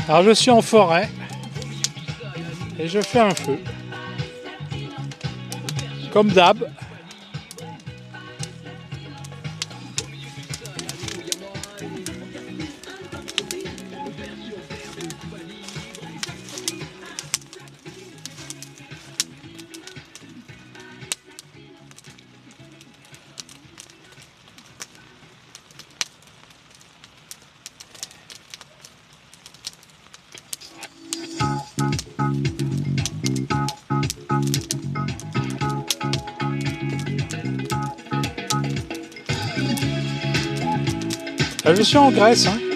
Alors je suis en forêt et je fais un feu. Comme d'hab. Je suis en Grèce, hein.